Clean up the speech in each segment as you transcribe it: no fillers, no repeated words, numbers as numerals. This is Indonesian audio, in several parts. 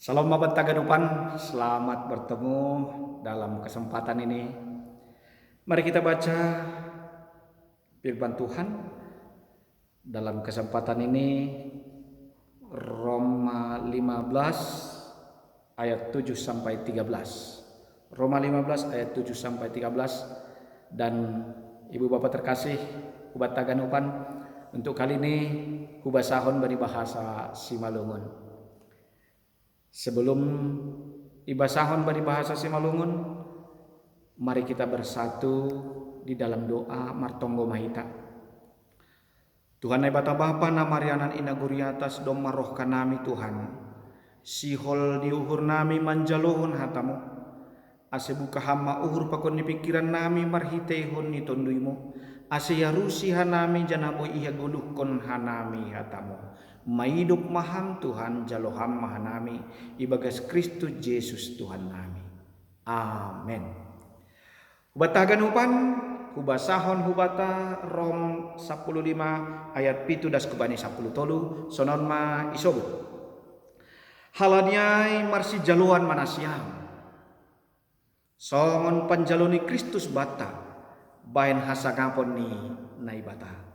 Salam Babat Tagadupan, selamat bertemu dalam kesempatan ini. Mari kita baca firman Tuhan dalam kesempatan ini. Roma 15 ayat 7 sampai 13. Roma 15 ayat 7 sampai 13. Dan Ibu Bapak terkasih, Hubat Tagadupan, untuk kali ini hubasahon bari bahasa Simalungun. Sebelum ibasahon bari bahasa Simalungun, mari kita bersatu di dalam doa martonggo mahita. Tuhan ay bata bapa na marianan inaguri atas dom maroh kanami Tuhan. Sihol diuhur nami manjalohon hatamu. Ase buka hama uhur pakon ni pikiran nami marhitehon ni tonduimu. Ase yarusi hanami janaboy ihagulukon hanami hatamu. Maidup maham Tuhan jaloham mahanami ibagas Kristus Yesus Tuhan nami. Amen. Hubatagan upan hubasahon hubata Rom 15 ayat 7 das kubani 10 tolu sonon ma isobut. Halaniai marsi jaluan manasiam. Songon panjaloni Kristus bata bain hasagapon ni naibata.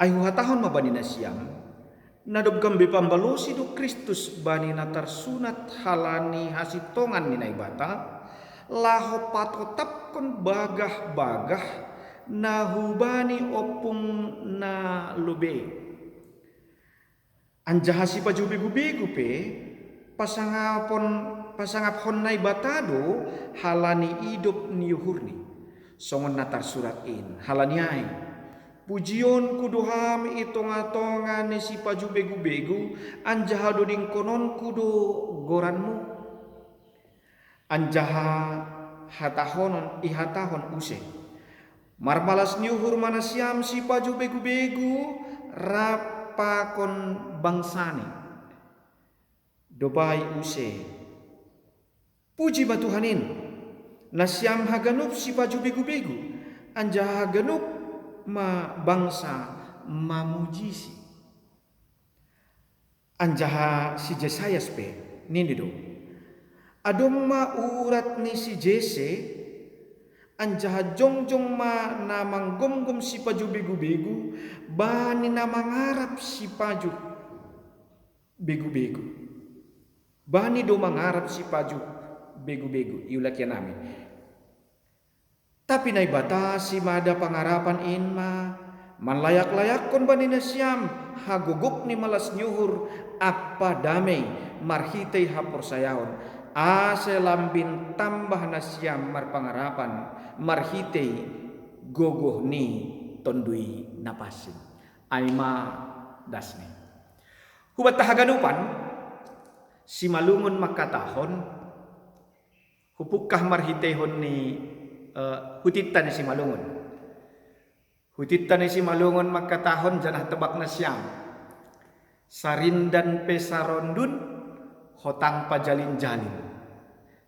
Ayu hatahon mabani nasiam nadob gambe pambalosi do Kristus bani natar sunat halani hasitongan ni naibata laho patotap kon bagah-bagah nahubani opung na lube anjahasi paju begu-begu pe pasangapon naibatado halani idop niuhurni songon natar surat in halaniai pujion kuduham itonga-tonga ni si paju begu-begu anjahado ding konon kudu goranmu anjaha hatahon ihatahon use marmalas niuhur manasiam si paju begu-begu rapakon bangsani dobai use puji batuhanin nasiam haganup si paju begu-begu anjaha haganup ma bangsa mamujisi anjaha si Jesayas pe nindi do adom ma urat ni si Jese anjaha jongjong ma namang gom-gom si paju begu-begu bani namang harap si paju begu-begu bani do mangarap si paju begu-begu iulak ya nami. Tapi naibata si mada pangarapan inma manlayak-layak kon bani nasiam haguguk ni malas nyuhur apa damai marhitei hapor sayahon ase lambin tambah nasiam mar pangarapan marhitei gogoh ni tondui napasin aima dasni hubat tahaganupan si malungun makatahon hupukah marhitehon ni hutitan si malungun. Hutitan si malungun makatahon janah tebak na siyam. Sarindan pesarondun hotang pajalin-jalin.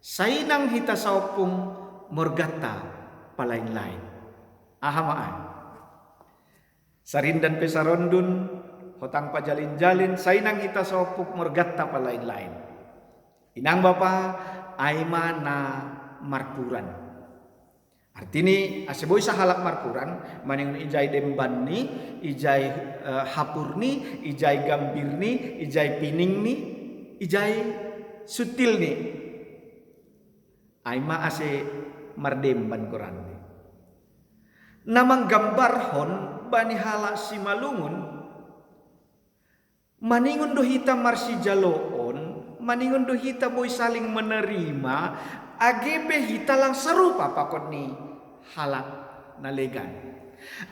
Sainang hita saupung morgata palain-lain. Ahamaan. Sarindan pesarondun hotang pajalin-jalin sainang hita saupung morgata palain-lain. Inang bapa aima na marpuran. Artini aseboy sa halak marpuran maning ijay demban ni, ijay hapur ni, ijay gambir ni, ijay pining ni, ijay sutil ni. Ay maase mardemban koran ni. Namang gambarhon bani hala si malungun maningon do hita marsi jaloon, maningon do hita boy saling menerima agebe hita lang sarupa pakon ni halak nalegan.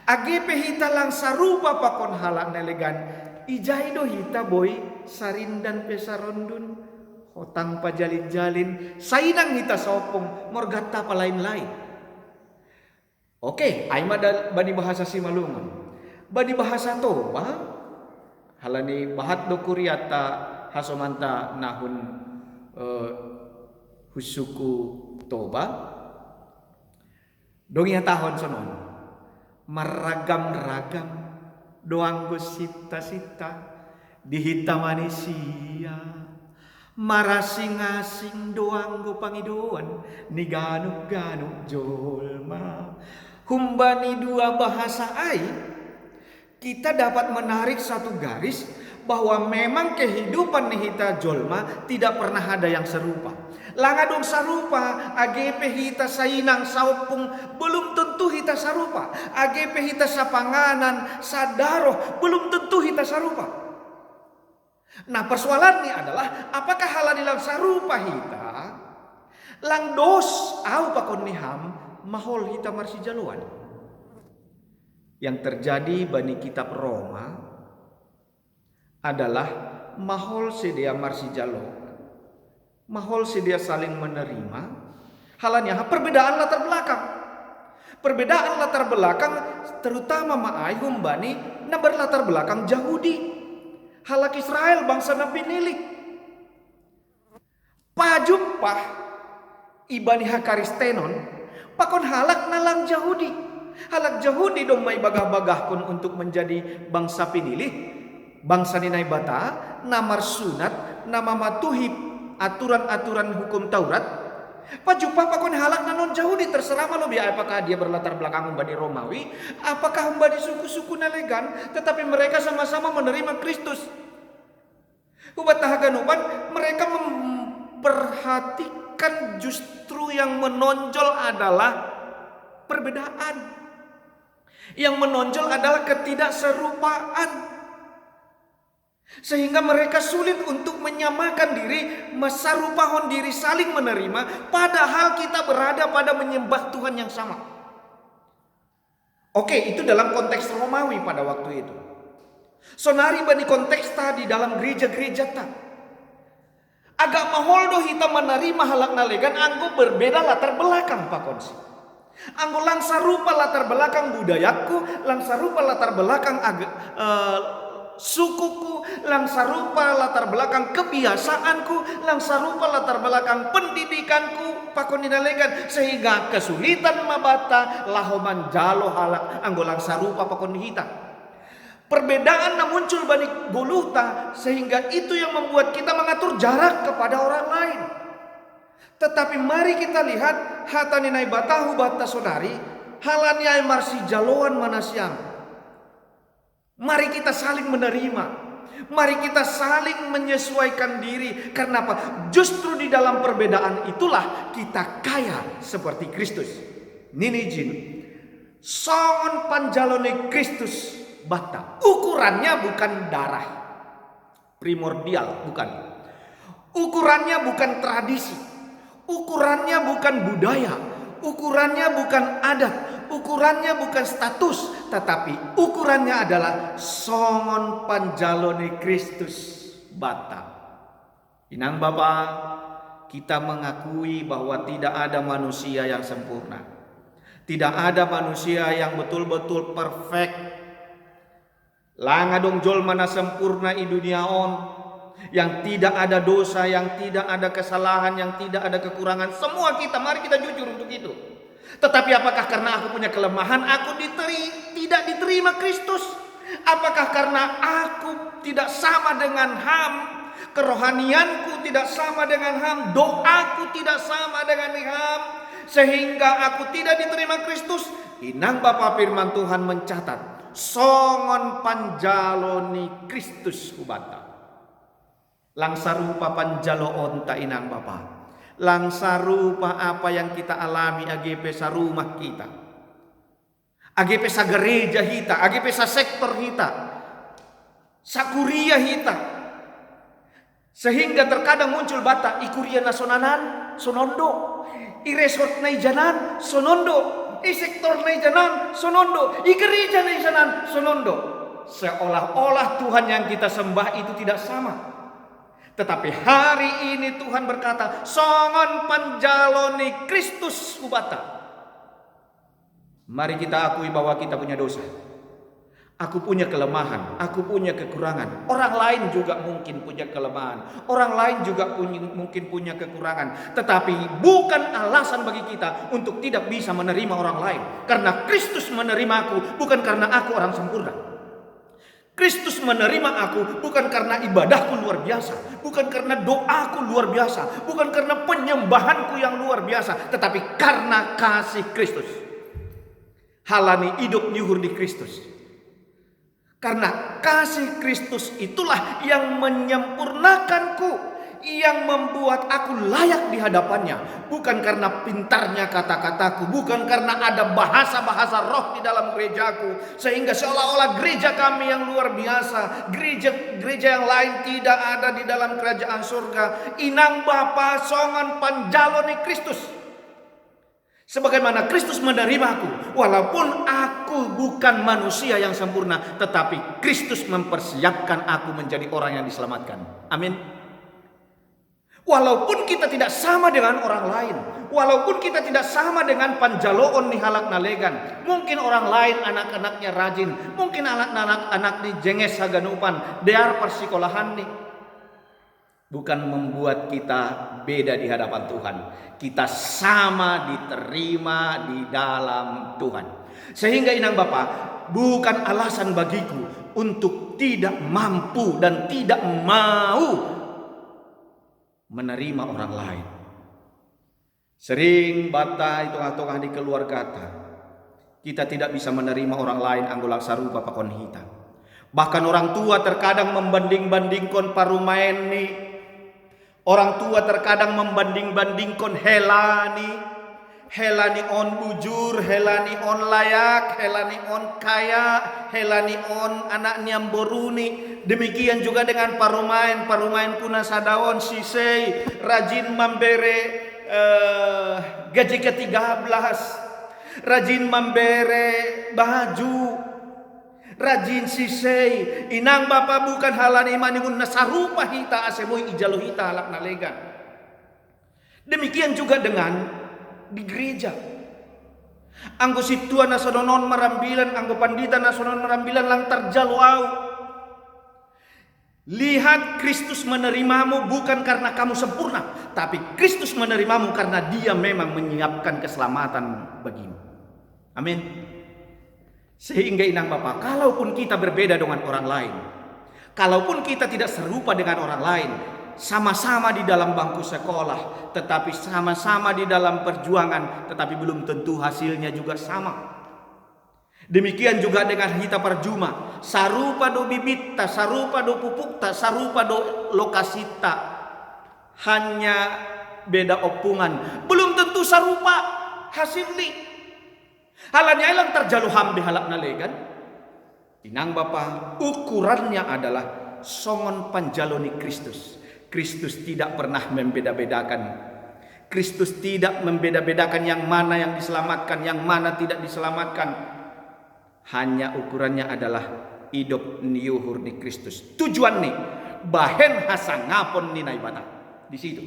Agebe hita lang sarupa pakon halak nalegan. Ijay do hita boy sarindan pesarondun hotang pajalin-jalin sainang hita sopong morgata palain-lain. Oke, ay bani bahasa Simalungun. Bani bahasa Toba halani bahat do kuryata hasomanta nahun husuku Toba dongi tahun sonon meragam-ragam doang go sita-sita dihitamani sia Marasing-asing doang go pangiduan ni ganug-ganug jolma. Humbani dua bahasa ai, kita dapat menarik satu garis bahwa memang kehidupan nihita jolma tidak pernah ada yang serupa. Langadong sarupa, AGP hita sainang saupung belum tentu hita sarupa. AGP hita sa panganan, sa daroh belum tentu hita sarupa. Nah persoalannya adalah apakah halanilang sarupa hita lang dos au pakon niham mahol hita marsijaluan. Yang terjadi bani kitab Roma adalah mahol sedia marsijalo, mahol sedia saling menerima. Halanya perbedaan latar belakang. Perbedaan latar belakang terutama ma'ai humbani na berlatar belakang Yahudi. Halak Israel bangsa na pinilik. Pajupah ibani hakaristenon pakon halak nalang Yahudi. Halak Yahudi dong may bagah-bagahkon untuk menjadi bangsa pinilih. Bangsa ninay bata namar sunat nama matuhi aturan-aturan hukum Taurat. Pajupah pakon halak na non Yahudi terserah malo biya apakah dia berlatar belakang umbani Romawi, apakah umbani suku-suku nalegan, tetapi mereka sama-sama menerima Kristus. Ubat tahaganupan mereka memperhatikan justru yang menonjol adalah perbedaan. Yang menonjol adalah ketidakserupaan. Sehingga mereka sulit untuk menyamakan diri, mesarupahon diri, saling menerima, padahal kita berada pada menyembah Tuhan yang sama. Oke, itu dalam konteks Romawi pada waktu itu. Sonari bani konteks tadi dalam gereja-gereja tak. Agak maholdo hita menerima halak nalegan anggo berbeda latar belakang pakonsi. Anggo langsa rupa latar belakang budayaku, langsa rupa latar belakang sukuku, langsa rupa latar belakang kebiasaanku, langsa rupa latar belakang pendidikanku pakon dinalegan, sehingga kesulitan mabata lahoman jalo halak anggo langsa rupa pakon hita. Perbedaan yang muncul bani guluta sehingga itu yang membuat kita mengatur jarak kepada orang lain. Tetapi mari kita lihat hata ninai batahu bata sonari halanya marsi jaloan manasiang. Mari kita saling menerima. Mari kita saling menyesuaikan diri. Karena apa? Justru di dalam perbedaan itulah kita kaya seperti Kristus. Nini jin. Songon panjalone Kristus bata. Ukurannya bukan darah. Primordial, bukan. Ukurannya bukan tradisi. Ukurannya bukan budaya. Ukurannya bukan adat. Ukurannya bukan status, tetapi ukurannya adalah songon panjalone Kristus bata. Inang Bapa, kita mengakui bahwa tidak ada manusia yang sempurna. Tidak ada manusia yang betul-betul perfect. Langadong jol mana sempurna di dunia on. Yang tidak ada dosa, yang tidak ada kesalahan, yang tidak ada kekurangan. Semua kita, mari kita jujur untuk itu. Tetapi apakah karena aku punya kelemahan aku tidak diterima Kristus? Apakah karena aku tidak sama dengan HAM, kerohanianku tidak sama dengan HAM, doaku tidak sama dengan HAM, sehingga aku tidak diterima Kristus? Inang Bapa firman Tuhan mencatat, songon panjaloni Kristus kubata. Langsa rupa panjalo onta inang Bapa. Langsa rupa apa yang kita alami AGP sa rumah kita, AGP sa gereja kita, AGP sa sektor kita, sa kuria kita. Sehingga terkadang muncul bata, ikuria na sonanan, sonondo, iresort na ijanan, sonondo, sektor na ijanan, sonondo, gereja na ijanan, sonondo. Seolah-olah Tuhan yang kita sembah itu tidak sama. Tetapi hari ini Tuhan berkata, songon panjaloni Kristus ubata. Mari kita akui bahwa kita punya dosa. Aku punya kelemahan, aku punya kekurangan. Orang lain juga mungkin punya kelemahan. Orang lain juga mungkin punya kekurangan. Tetapi bukan alasan bagi kita untuk tidak bisa menerima orang lain. Karena Kristus menerima aku, bukan karena aku orang sempurna. Kristus menerima aku bukan karena ibadahku luar biasa, bukan karena doaku luar biasa, bukan karena penyembahanku yang luar biasa, tetapi karena kasih Kristus. Halani hidup nyuhur di Kristus. Karena kasih Kristus itulah yang menyempurnakanku, yang membuat aku layak di hadapannya. Bukan karena pintarnya kata-kataku, bukan karena ada bahasa-bahasa roh di dalam gerejaku, sehingga seolah-olah gereja kami yang luar biasa, gereja yang lain tidak ada di dalam kerajaan surga. Inang Bapa songan panjaloni Kristus. Sebagaimana Kristus menerimaku, walaupun aku bukan manusia yang sempurna, tetapi Kristus mempersiapkan aku menjadi orang yang diselamatkan. Amin. Walaupun kita tidak sama dengan orang lain, walaupun kita tidak sama dengan panjaloon ni halak nalegan, mungkin orang lain anak-anaknya rajin, mungkin anak-anak ni jenges haganupan, dear persikolahan ni, bukan membuat kita beda di hadapan Tuhan. Kita sama diterima di dalam Tuhan. Sehingga inang Bapa, bukan alasan bagiku untuk tidak mampu dan tidak mau menerima orang lain. Sering bata itu atau di keluarga kita tidak bisa menerima orang lain anggulang sarupa pakon hita. Bahkan orang tua terkadang membanding-bandingkan parumaen ni. Orang tua terkadang membanding-bandingkan helani on bujur, helani on layak, helani on kaya, helani on anak niam boruni. Demikian juga dengan parumain kuna sadaon sisei rajin membere gaji ke-13, rajin membere baju, rajin sisei. Inang Bapa bukan halani manimun nasarupa hita asemoy ijalo hita halak nalegan. Demikian juga dengan di gereja. Anggo siptua nasononon marambilan, anggo pandita nasonon marambilan lang terjaluau. Lihat, Kristus menerimamu bukan karena kamu sempurna, tapi Kristus menerimamu karena Dia memang menyiapkan keselamatan bagimu. Amin. Sehingga inang Bapa, kalaupun kita berbeda dengan orang lain, kalaupun kita tidak serupa dengan orang lain, sama-sama di dalam bangku sekolah, tetapi sama-sama di dalam perjuangan, tetapi belum tentu hasilnya juga sama. Demikian juga dengan hita perjuma, sarupa do bibita, sarupa do pupukta, sarupa do lokasita, hanya beda opungan, belum tentu sarupa hasilnya. Halanya ilang terjaluham di halak nalegan. Inang Bapa, ukurannya adalah songon panjaloni Kristus. Kristus tidak pernah membeda-bedakan. Kristus tidak membeda-bedakan yang mana yang diselamatkan, yang mana tidak diselamatkan. Hanya ukurannya adalah hidup niuhur di Kristus. Tujuan nih, bahen hasangapon ni naibata. Di situ.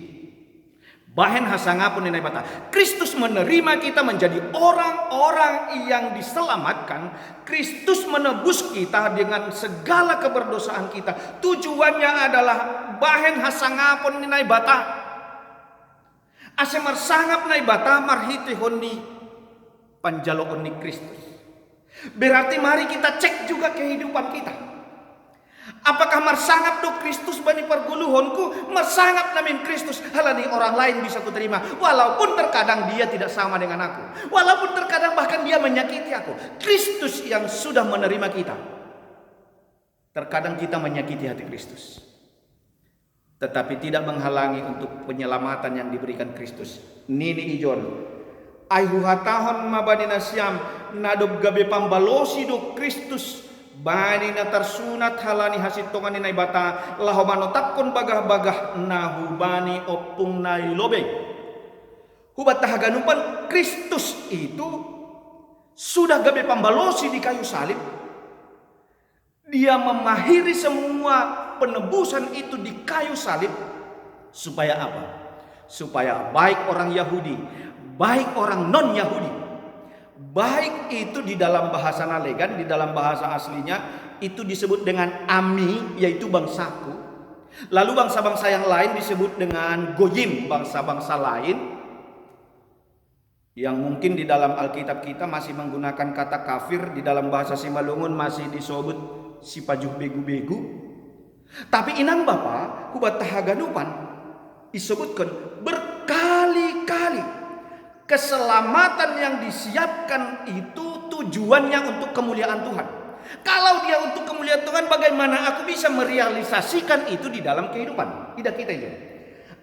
Bahen hasangapon ni naibata. Kristus menerima kita menjadi orang-orang yang diselamatkan. Kristus menebus kita dengan segala keberdosaan kita. Tujuannya adalah bahen hasangapon ni naibata. Asemar sangap naibata marhiti honni panjaloon ni Kristus. Berarti mari kita cek juga kehidupan kita. Apakah marsangap do Kristus bani perguluhonku, marsangap namin Kristus halani orang lain bisa kuterima, walaupun terkadang dia tidak sama dengan aku, walaupun terkadang bahkan dia menyakiti aku. Kristus yang sudah menerima kita, terkadang kita menyakiti hati Kristus, tetapi tidak menghalangi untuk penyelamatan yang diberikan Kristus. Nini ijon ayhu hatahon mabani nasyam nadob gabe pambalosi do Kristus bani na tersunat halani hasit tongan ni bata lahomano tapkon bagah-bagah nahubani opung nailobe. Hubat tahaganupan Kristus itu sudah gabe pambalosi di kayu salib. Dia memahiri semua penebusan itu di kayu salib. Supaya apa? Supaya baik orang Yahudi, baik orang non-Yahudi, baik itu di dalam bahasa nalegan, di dalam bahasa aslinya itu disebut dengan ami, yaitu bangsaku. Lalu bangsa-bangsa yang lain disebut dengan goyim, bangsa-bangsa lain yang mungkin di dalam Alkitab kita masih menggunakan kata kafir. Di dalam bahasa Simalungun masih disebut si pajuh begu-begu. Tapi inang Bapa hubat tahaganupan disebutkan berkali-kali keselamatan yang disiapkan itu tujuannya untuk kemuliaan Tuhan. Kalau dia untuk kemuliaan Tuhan, bagaimana aku bisa merealisasikan itu di dalam kehidupan? Tidak kita itu.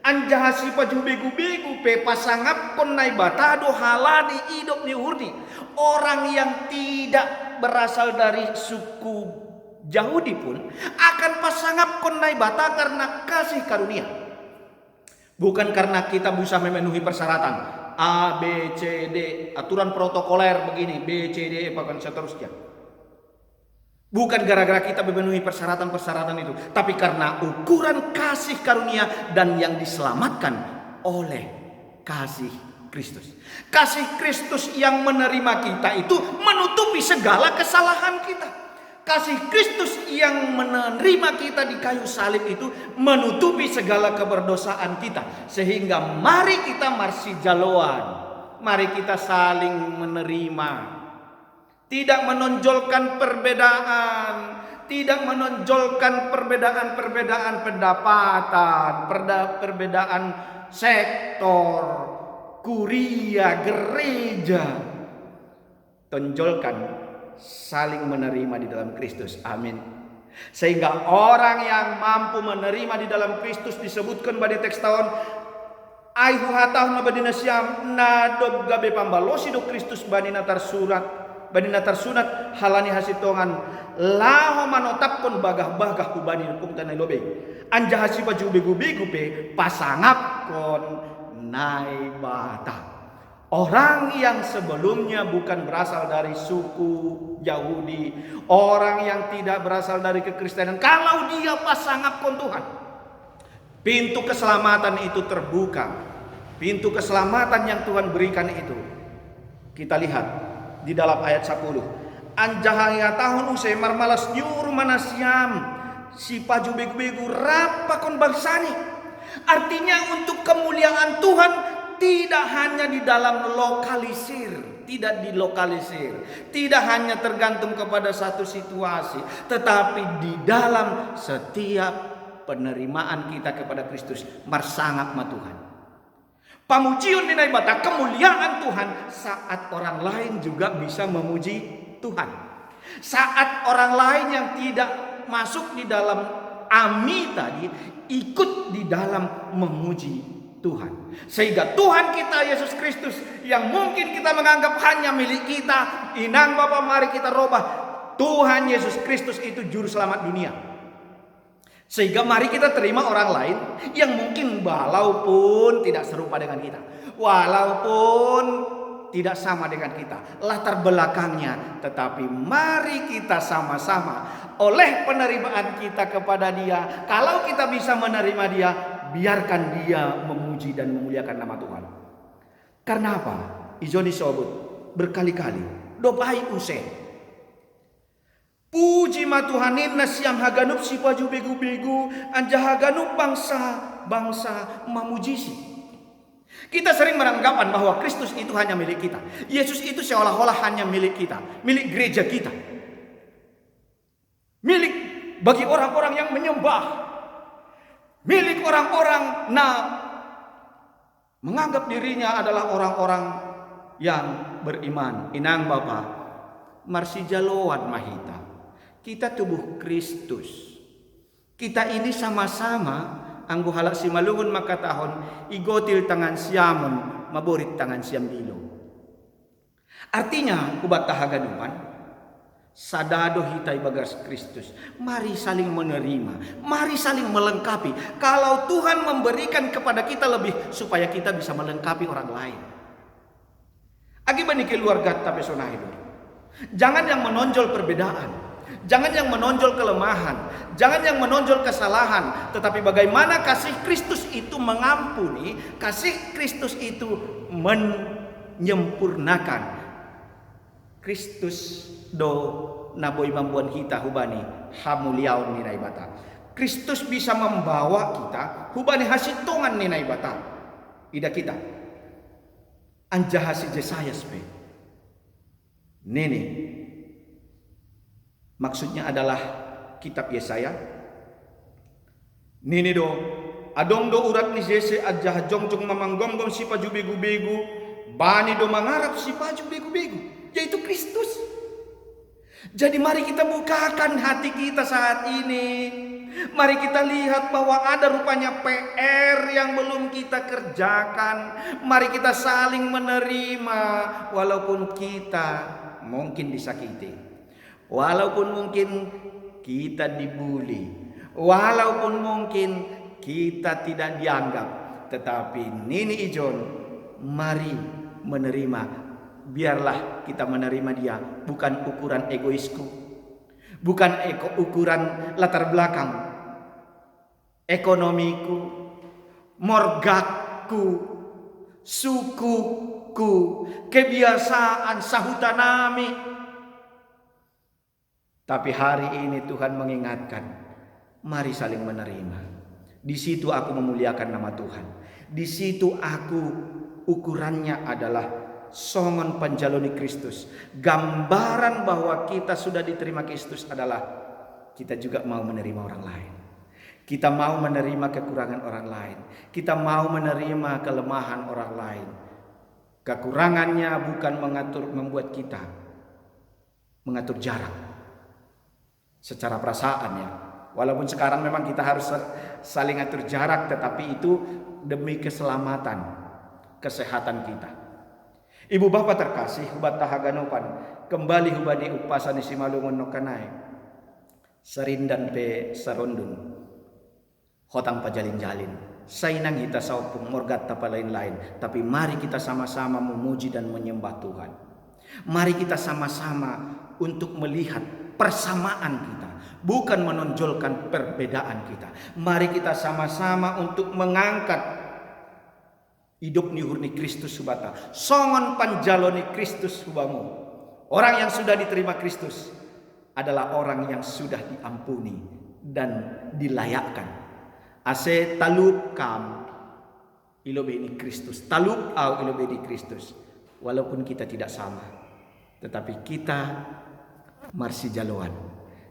Anjahasi pajuh begu-begu pe pasangap konai batado halani hidup ni hurdi. Orang yang tidak berasal dari suku Yahudi pun akan pasangap konai bata karena kasih karunia. Bukan karena kita bisa memenuhi persyaratan A, B, C, D, aturan protokoler begini, B, C, D, bahkan seterusnya. Bukan gara-gara kita memenuhi persyaratan-persyaratan itu, tapi karena ukuran kasih karunia dan yang diselamatkan oleh kasih Kristus. Kasih Kristus yang menerima kita itu menutupi segala kesalahan kita. Kasih Kristus yang menerima kita di kayu salib itu menutupi segala keberdosaan kita. Sehingga mari kita marsijaluan, mari kita saling menerima. Tidak menonjolkan perbedaan, tidak menonjolkan perbedaan-perbedaan pendapatan, perbedaan sektor, kuria, gereja. Tonjolkan saling menerima di dalam Kristus. Amin. Sehingga orang yang mampu menerima di dalam Kristus disebutkan pada teks tahun Aihu hatahun mabadina siam nadog gabe pambalosi do Kristus bani natar surat bani natar sunat halani hasitongan laho manotapkon bagah-bagah kubani hukum tanai lobe anja hasi baju begu-begu pe pasangap kon nai bata. Orang yang sebelumnya bukan berasal dari suku Yahudi, orang yang tidak berasal dari kekristenan, kalau dia pasangap kon Tuhan, pintu keselamatan itu terbuka. Pintu keselamatan yang Tuhan berikan itu kita lihat di dalam ayat 10. Anjahaya tahun usai marmalas nyuruh manasiam si paju begu-begu rapa kon bangsani. Artinya untuk kemuliaan Tuhan tidak hanya di dalam lokalisir, tidak dilokalisir, tidak hanya tergantung kepada satu situasi, tetapi di dalam setiap penerimaan kita kepada Kristus marsangap ma Tuhan. Pamujian dinai bata kemuliaan Tuhan saat orang lain juga bisa memuji Tuhan. Saat orang lain yang tidak masuk di dalam ami tadi ikut di dalam memuji Tuhan. Sehingga Tuhan kita Yesus Kristus yang mungkin kita menganggap hanya milik kita, inang Bapa mari kita robah. Tuhan Yesus Kristus itu juru selamat dunia. Sehingga mari kita terima orang lain yang mungkin walaupun tidak serupa dengan kita, walaupun tidak sama dengan kita, latar belakangnya, tetapi mari kita sama-sama oleh penerimaan kita kepada Dia. Kalau kita bisa menerima Dia, biarkan Dia memuji dan memuliakan nama Tuhan. Karena apa? Izoni sobut berkali-kali dopai use. Puji ma Tuhanin nasiam haganup si paju begu-begu anja haganup bangsa mamujisi. Kita sering beranggapan bahwa Kristus itu hanya milik kita. Yesus itu seolah-olah hanya milik kita, milik gereja kita. Milik bagi orang-orang yang menyembah. Milik orang-orang menganggap dirinya adalah orang-orang yang beriman. Inang Bapa, marsijaluan mahita. Kita tubuh Kristus. Kita ini sama-sama anggo halak si malungun makatahon igotil tangan siamon maborit tangan siam dilo. Artinya kubat tahaganupan sadado hitai bagas Kristus. Mari saling menerima, mari saling melengkapi. Kalau Tuhan memberikan kepada kita lebih supaya kita bisa melengkapi orang lain. Akibat keluarga tapi sonah hidup. Jangan yang menonjol perbedaan. Jangan yang menonjol kelemahan, jangan yang menonjol kesalahan, tetapi bagaimana kasih Kristus itu mengampuni, kasih Kristus itu menyempurnakan. Kristus do naboi mambuan hita hubani hamuliaun ninai bata. Kristus bisa membawa kita hubani hasitongan ninai bata. Ida kita. Anjahasi Jesayas pe. Nene. Maksudnya adalah kitab Yesaya. Nini do adong do urat ni Jese aja jongjong mamanggomgom si paju begu-begu, bani do mangarap si paju begu-begu, yaitu Kristus. Jadi mari kita bukakan hati kita saat ini. Mari kita lihat bahwa ada rupanya PR yang belum kita kerjakan. Mari kita saling menerima walaupun kita mungkin disakiti, walaupun mungkin kita dibully, walaupun mungkin kita tidak dianggap. Tetapi Nini Ijon, mari menerima. Biarlah kita menerima dia, bukan ukuran egoisku, bukan ukuran latar belakang ekonomiku, morgaku, sukuku, kebiasaan sahutanami. Tapi hari ini Tuhan mengingatkan, mari saling menerima. Di situ aku memuliakan nama Tuhan. Di situ aku ukurannya adalah songon panjaloni Kristus. Gambaran bahwa kita sudah diterima Kristus adalah kita juga mau menerima orang lain. Kita mau menerima kekurangan orang lain. Kita mau menerima kelemahan orang lain. Kekurangannya bukan membuat kita mengatur jarak secara perasaan ya. Walaupun sekarang memang kita harus saling atur jarak, tetapi itu demi keselamatan, kesehatan kita. Ibu bapak terkasih, hubat tahaganopan, kembali hubadi upasan isi malungun nokanai, serindan pe sarondun, hotang pajalin-jalin, sainang hita saupung morgat tapa lain-lain. Tapi mari kita sama-sama memuji dan menyembah Tuhan. Mari kita sama-sama untuk melihat persamaan kita, bukan menonjolkan perbedaan kita. Mari kita sama-sama untuk mengangkat hidup ni hurni Kristus subata, songon panjaloni Kristus hubamu. Orang yang sudah diterima Kristus adalah orang yang sudah diampuni dan dilayakkan. Ase talup kam ilobe ini Kristus, talup au ilobe di Kristus. Walaupun kita tidak sama, tetapi kita marsi jaluan,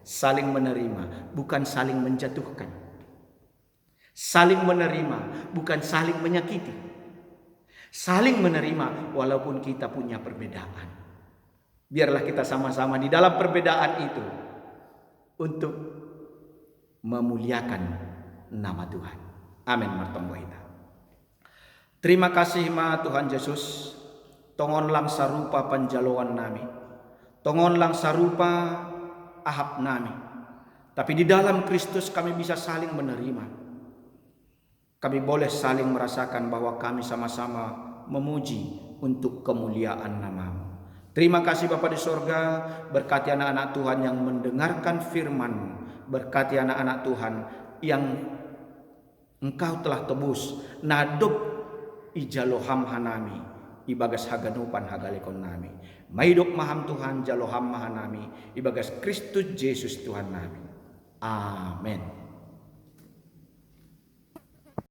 saling menerima, bukan saling menjatuhkan. Saling menerima, bukan saling menyakiti. Saling menerima walaupun kita punya perbedaan. Biarlah kita sama-sama di dalam perbedaan itu untuk memuliakan nama Tuhan. Amin. Martonggo kita. Terima kasih ma Tuhan Yesus. Tongon lang sarupa panjaloan nami. Tongon lang sarupa ahap nami. Tapi di dalam Kristus kami bisa saling menerima. Kami boleh saling merasakan bahwa kami sama-sama memuji untuk kemuliaan nama-Mu. Terima kasih Bapa di sorga, berkati anak-anak Tuhan yang mendengarkan firman-Mu. Berkati anak-anak Tuhan yang Engkau telah tebus. Nadop ijaloham hanami, ibagas haganupan hagalekon nami. Maidop maham Tuhan jaloham mahanami, ibagas Kristus Yesus Tuhan nami. Amin.